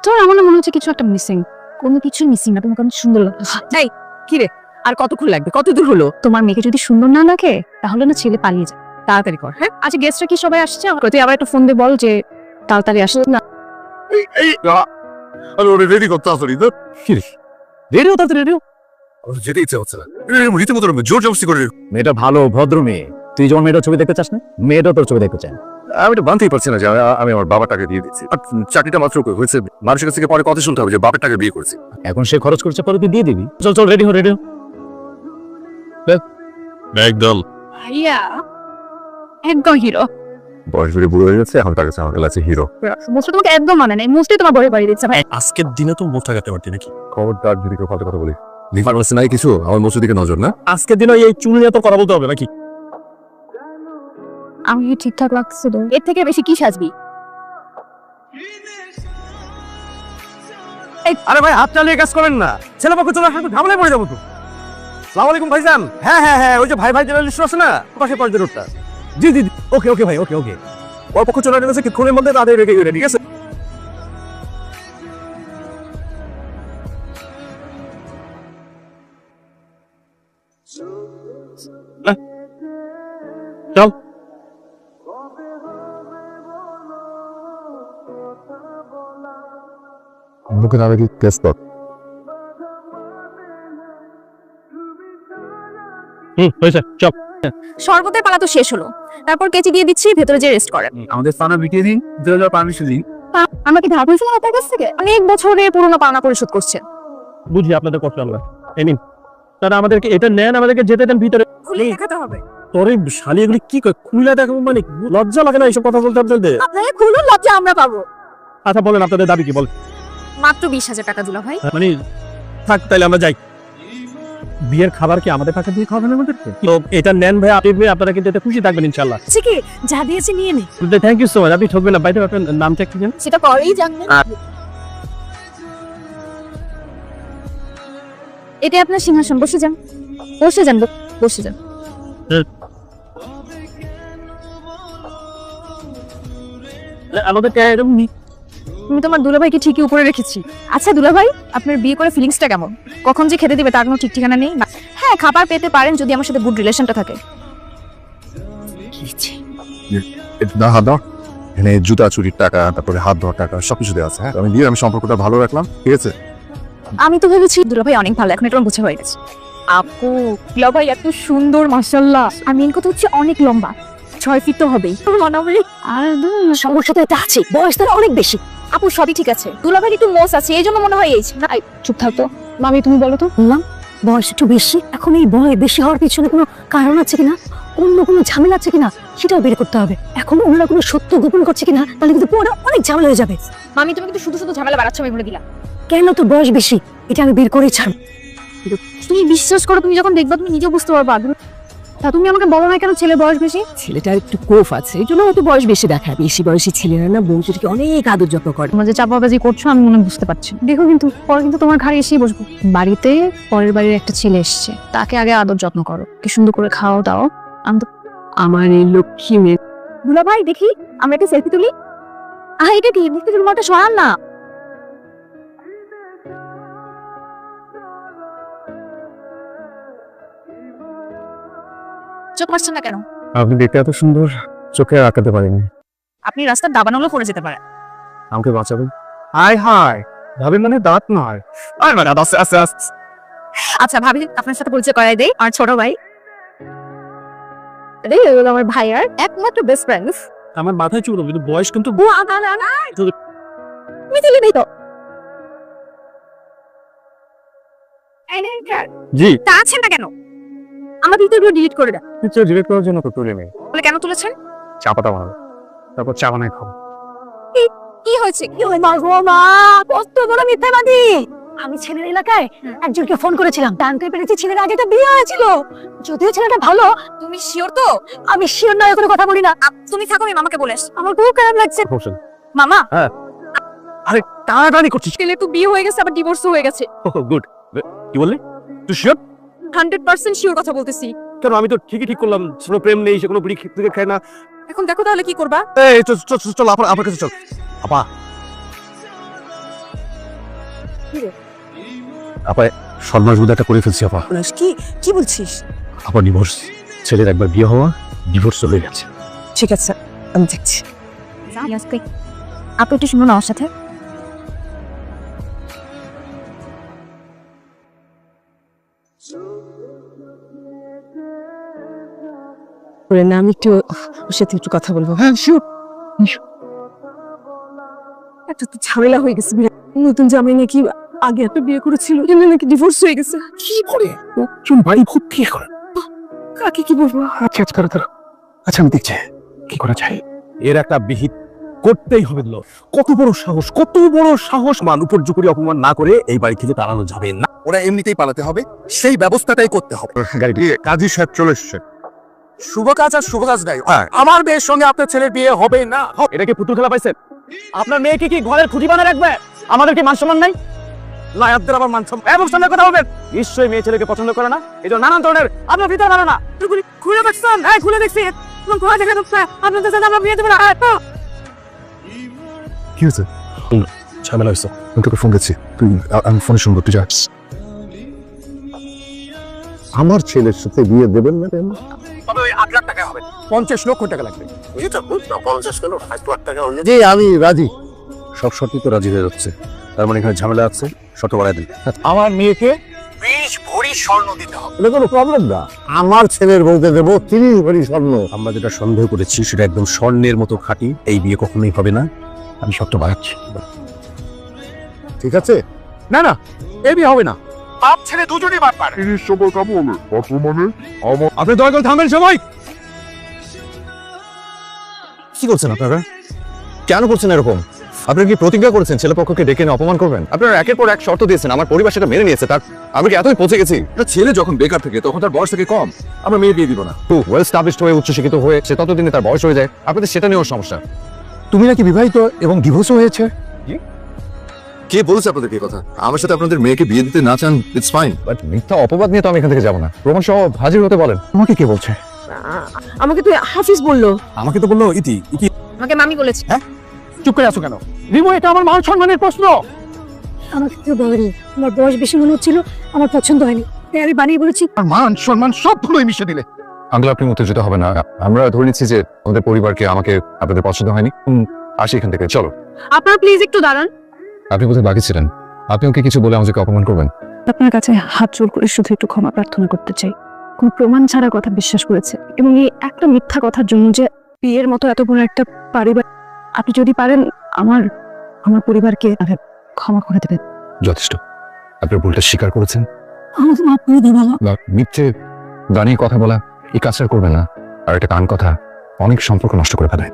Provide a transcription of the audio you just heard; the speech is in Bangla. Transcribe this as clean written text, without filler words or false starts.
তোর আমার মনে হচ্ছে কিছু একটা মিসিং। কোনো কিছু মিসিং না, তোমার কারণ সুন্দর লাগছে। এই কি রে, আর কতক্ষণ লাগবে? কত দূর হলো? তোমার মেয়েকে যদি সুন্দর না লাগে তাহলে না ছেলে পালিয়ে যায়। তাড়াতাড়ি কর। হ্যাঁ, আচ্ছা গেস্টরা কি সবাই আসছে? তুই আবার একটা ফোন দিয়ে বল যে তাড়াতাড়ি আসে না। রেডি করতে আসলি তো কি রে রেডিও তাতে রেডিও যেতে ইচ্ছে হচ্ছে না, রীতিমতো জোর জবরদস্তি করে। মেয়েটা ভালো ভদ্র মেয়ে, তুই যখন মেয়েটার ছবি দেখতে চাস না, মেয়েটা তোর ছবি দেখতে চায়। আমি তো মানতেই পারছি না যে আমি আমার বাবার টাকা দিয়ে দিচ্ছি। আর চাকরিটা মাত্র হয়েছে, মানুষের কাছ থেকে পরে কথা শুনতে হবে যে বাবার টাকা বিয়ে করছি। এখন সে খরচ করছে, পরে তুই দিয়ে দিবি। চল চল রেডি হো রেডি হো। একদম ভাইয়া একদম হিরো। বয়স বেড়ে বুড়ো হয়ে গেছে, এখন তার কাছে আমার কাছে হিরো। মোস্টলি তোমাকে একদম মানে নেই, মোস্টলি তোমার বড় বাড়ি দিচ্ছে ভাই। আজকের দিনে তো মুখ থাকাতে পারতি নাকি? খবরদার যদি কেউ ফালতু কথা বলি। লিভার আছে নাই কিছু, আমার মসুর দিকে নজর না। আজকের দিনে এই চুল নিয়ে তো কথা বলতে হবে নাকি? আমি কি ঠিকঠাক লাগছিল? এর থেকে বেশি কি সাজবি? আরে ভাই হাত চালিয়ে কাজ করেন না, ছেলে পক্ষ চলে আসলে ঝামেলায় পড়ে যাবো তো। সালাম আলাইকুম ভাইজান। হ্যাঁ হ্যাঁ হ্যাঁ, ওই যে ভাই ভাই জার্নালিস্ট আছে না, পাশে পাশে রোডটা। জি জি ওকে ওকে ভাই, ওকে ওকে। ওর পক্ষ চলে আসছে কিছুক্ষণের মধ্যে, তাদের রেখে গেলে ঠিক আছে। চল মুখে না রাখি কেস কর। হয়েছে চল। শরবতের পালা তো শেষ হলো, তারপর কেচি দিয়ে দিচ্ছি, ভেতরে যে রেস্ট করেন। আমাদের পানা বিটিয়ে দিন, 2000 পারমিশন দিন। আমরা কি ধার করেছিলাম আপনার কাছ থেকে? অনেক বছরের পুরনো পাওনা পরিশোধ করছেন। বুঝি আপনাদের কষ্ট আমরা এই নিন। তারা আমাদেরকে এটা নেন, আমাদেরকে যেতে দেন ভিতরে। খুলে দেখাতে হবে। তোরে শালি এগুলি কি কয়, খুলে দেখাবো মানে? লজ্জা লাগে না এইসব কথা বলতে আপনাদের? আপনারা খুলুন, লজ্জা আমরা পাবো। আচ্ছা বলেন আপনাদের দাবি কি? বল। মাত্র 20,000 টাকা দুলা ভাই। মানে থাক তাইলে আমরা যাই। বিয়ের খাবার কি আমাদের টাকা দিয়ে খাওয়াবেন আমাদেরকে? তো এটা নেন ভাই, আপনি আপনারা কিন্তু এতে খুশি থাকবেন ইনশাআল্লাহ। আচ্ছা কি যা দিয়েছি নিয়ে নে। থ্যাংক ইউ সো মাচ, আপনি ঠকবেন না। বাইরে আপনার নামটা কি জানেন? সেটা করেই জানবেন। এটা আপনার সিংহাসন, বসে যান বসে যান বসে যান। আমাদের এরকম নি। তুমি তোমার দুলাভাইকে ঠিকই উপরে রেখেছি। আচ্ছা দুলাভাই, আপনার বিয়ে করে ফিলিংসটা কেমন? কখন যে খেতে দিবে তার কোনো ঠিক ঠিকানা নেই। হ্যাঁ খাবার পেতে পারেন যদি আমার সাথে গুড রিলেশনটা থাকে। না হাত দাও, এখানে জুতা চুরির টাকা, তারপরে হাত ধোয়ার টাকা সবকিছু দেওয়া আছে। হ্যাঁ আমি দিয়ে আমি সম্পর্কটা ভালো রাখলাম, ঠিক আছে। আমি তো ভেবেছি দুলাভাই অনেক ভালো, এখন এটা আমার বুঝে হয়ে গেছে। আপু দুলাভাই এত সুন্দর মাশাআল্লাহ, আর মেন কথা হচ্ছে অনেক লম্বা, 6 ফিট তো হবেই। আর সমস্যা তো এটা আছে, বয়স তার অনেক বেশি। আপু সবই ঠিক আছে, দুলাভাই একটু মোস আছে, এই জন্য মনে হয় এই না। চুপ থাকতো মামি, তুমি বলো তো। বললাম বয়স একটু বেশি, এখন এই বয় বেশি হওয়ার পিছনে কোনো কারণ আছে কিনা, অন্য কোনো ঝামেলা আছে কিনা সেটাও বের করতে হবে। এখন অন্য কোনো সত্য গোপন করছে কিনা, তাহলে কিন্তু পরে অনেক ঝামেলা হয়ে যাবে। মামি তুমি কিন্তু শুধু শুধু ঝামেলা বাড়াচ্ছ, আমি বলে দিলাম। কেন তোর বয়স বেশি, এটা আমি বের করেই ছাড়ব। তুমি বিশ্বাস করো, তুমি যখন দেখবা তুমি নিজেও বুঝতে পারবা। তা তুমি আমাকে বলো না কেন ছেলের বয়স বেশি? ছেলেটার একটু কোফ আছে, এই জন্য একটু বয়স বেশি দেখায়। বেশি বয়সী ছেলেরা না বংশীকে অনেক আদর যত্ন করে। তোমরা যে চাপাবাজি করছো আমি মনে বুঝতে পারছি। দেখো কিন্তু পরে কিন্তু তোমার ঘাড়ে এসেই বসবো। বাড়িতে পরের বাড়ির একটা ছেলে এসছে, তাকে আগে আদর যত্ন করো, কি সুন্দর করে খাও দাও। আমি তো আমার এই লক্ষ্মী মেয়ে। দুলা ভাই দেখি আমরা একটা সেলফি তুলি। এটা কি দেখতে রুমালটা সরান না। চোখ মারছেন না কেন? আপনি দেখতে এত সুন্দর, চোখে আঁকাতে পারিনি। আপনি রাস্তার দাবানলে পড়ে যেতে পারেন। আমাকে বাঁচাবেন? হাই হাই ভাবি, মানে দাঁত নয়। আয় মানে আস্তে আস্তে আস্তে। আচ্ছা ভাবি আপনার সাথে পরিচয় করাই দেই, আমার ছোট ভাই। আমার ভাইয়ার একমাত্র বেস্ট ফ্রেন্ড। আমার মাথায় চুল, কিন্তু বয়স কিন্তু মিথিলি নেই তো। জি তা আছেন না কেন? আমার ভিডিও ডিলিট করে দেন। পিকচার ডিলিট করার জন্য তো তুলে নেই। বলে কেন তুলেছেন? চা পাতা বানাবো, তারপর চা বানাই খাবো। কি হয়েছে? কি হয় মা গো মা, কত বড় মিথ্যাবাদী! আমি ছেলের এলাকায় একজনকে ফোন করেছিলাম, জানতে পেরেছি ছেলের আগে একটা বিয়ে হয়েছিল। যদিও ছেলেটা ভালো। তুমি শিওর তো? আমি শিওর নয়, কোনো কথা বলি না। তুমি থাকো, আমি মামাকে বলে আসছি। আমার খুব খারাপ লাগছে। হোসেন মামা আরে টানাটানি করছিস? ছেলে তো বিয়ে হয়ে গেছে, আবার ডিভোর্সও হয়ে গেছে। গুড। কি বললি তুই? শিওর? 100% শিওর কথা বলতেছি। কেন? আমি তো ঠিকই ঠিক করলাম, কোনো প্রেম নেই, সে কোনো বিড়ি থেকে খায় না। এখন দেখো তাহলে কি করবা। এই চল চল চল, আপা কাছে চল। আপা আপা 7 মাস বোধ একটা করে ফেলছি আপা। কি কি বলছিস? আপা ডিভোর্স, ছেলের একবার বিয়ে হওয়া, ডিভোর্স চলে গেছে। ঠিক আছে, আমি দেখছি। আপনি একটু শুনুন আমার সাথে। না আমি একটু ওর সাথে একটু কথা বলবো। হ্যাঁ শিওর। একটা তো ঝামেলা হয়ে গেছে বিরাট। নতুন জামাই নাকি আগে একটা বিয়ে করেছিল, এনে নাকি ডিভোর্স হয়ে গেছে। কি করে একজন বাড়ি ভর্তি এখন? কাকে কি বলবো? আচ্ছা আচ্ছা দাঁড়া, আচ্ছা আমি দেখছি কি করা যায়। এর একটা বিহিত করতেই হবে। কত বড় সাহস, কত বড় সাহস! মান উপর্যুপরি অপমান না করে এই বাড়ি থেকে তাড়ানো যাবে না। ওরা এমনিতেই পালাতে হবে, সেই ব্যবস্থাটাই করতে হবে। গাড়ি কাজী সাহেব চলে এসছে। শুভ কাজ আর শুভ কাজ নাই। আমার মেয়ের সঙ্গে আপনার ছেলের বিয়ে হবে না। এটা কি পুতুল খেলা পাইছেন? আপনার মেয়েকে কি ঘরের খুঁটি বানা রাখবে? আমাদের কি মান সম্মান নাই? লায়াতদের আবার মান সম্মান এবং সামনে কথা বলবেন। নিশ্চয়ই মেয়ে ছেলেকে পছন্দ করে না, এই জন্য নানান ধরনের আপনার ভিতরে ভালো না। খুলে দেখছেন? হ্যাঁ খুলে দেখছি। ঘরে দেখে আপনাদের সাথে আমরা বিয়ে দেবো না। কি হয়েছে? ঝামেলা হয়েছে। আমি তোকে ফোন দিচ্ছি, তুই আমি ফোনে শুনবো, তুই যা। আমার ছেলের সাথে বিয়ে দেবেন না কেন? তবে ওই 8 লাখ টাকা হবে, 50 লক্ষ টাকা লাগবে। জি আমি রাজি। সব শর্তই তো রাজি হয়ে যাচ্ছে, তার মানে এখানে ঝামেলা আছে, শর্ত বাড়াই দিন। আমার মেয়েকে 20 ভরি স্বর্ণ দিতে হবে। এটা কোনো প্রবলেম না, আমার ছেলের বলতে দেবো 30 ভরি স্বর্ণ। আমরা যেটা সন্দেহ করেছি সেটা একদম স্বর্ণের মতো খাঁটি। এই বিয়ে কখনোই হবে না, আমি শর্ত বাড়াচ্ছি। ঠিক আছে? না না, এই বিয়ে হবে না। বাপ ছেলে দুজনেই বাদ পারে। আপনি দয়া করে থামবেন সবাই। কি করছেন আপনারা? কেন করছেন এরকম? আপনারা কি প্রতিজ্ঞা করেছেন ছেলেপক্ষকে ডেকে এনে অপমান করবেন? আপনারা একের পর এক শর্ত দিয়েছেন, আমার পরিবার সেটা মেনে নিয়েছে। তার আমরা কি এতই পৌঁছে গেছি? একটা ছেলে যখন বেকার থাকে তখন তার বয়স থেকে কম, আমরা মেয়ে বিয়ে দিব না। ওয়েল স্টাবলিশড হয়ে উচ্চশিক্ষিত হয়ে সে ততদিনে তার বয়স হয়ে যায়, আপনাদের সেটা নিয়েও সমস্যা। তুমি নাকি বিবাহিত এবং ডিভোর্সও হয়েছে? কে বলেছে আপনাদের এই কথা? আমার সাথে আপনাদের মেয়েকে বিয়ে দিতে না চান, ইটস ফাইন। বাট মিথ্যা অপবাদ নিয়ে তো আমি এখান থেকে যাবো না। প্রমাণ সহ হাজির হতে বলেন। আমাকে কে বলছে? আমাকে তো হাফিজ বললো। আমাকে তো বললো ইতি ইতি। আমাকে মামি বলেছে। চুপ করে আছো কেন? রিমো, এটা আমার মান সম্মানের প্রশ্ন। আমাকে কেউ বলেনি, আমার বয়স বেশি মনে হচ্ছিল, আমার পছন্দ হয়নি, তাই আমি বানিয়ে বলেছি। আর মান সম্মান সবগুলোই মিশে দিলে। আঙ্কেল আপনি উত্তেজিত হবে না। আমরা ধরে নিচ্ছি যে আমাদের পরিবারকে আমাকে আপনাদের পছন্দ হয়নি। আসি এখান থেকে, চলো। আপনারা প্লিজ একটু দাঁড়ান। আপনি বোধহয় বাকি ছিলেন, আপনি ওকে কিছু বলে আমাকে অপমান করবেন? আপনার কাছে হাত জোর করে শুধু একটু ক্ষমা প্রার্থনা করতে চাই। কোন প্রমাণ ছাড়া কথা বিশ্বাস করেছে, এবং এই একটা মিথ্যা কথার জন্য যে বিয়ের মতো এত বড় একটা পরিবার, আপনি যদি পারেন আমার আমার পরিবারকে ক্ষমা করে দেবেন। যথেষ্ট, আপনার ভুলটা স্বীকার করেছেন। আমাকে মাফ করে দেবেন। বা মিথ্যে দাঁড়িয়ে কথা বলা এই কাজটা করবেন না। আর একটা কান কথা অনেক সম্পর্ক নষ্ট করে ফেলে।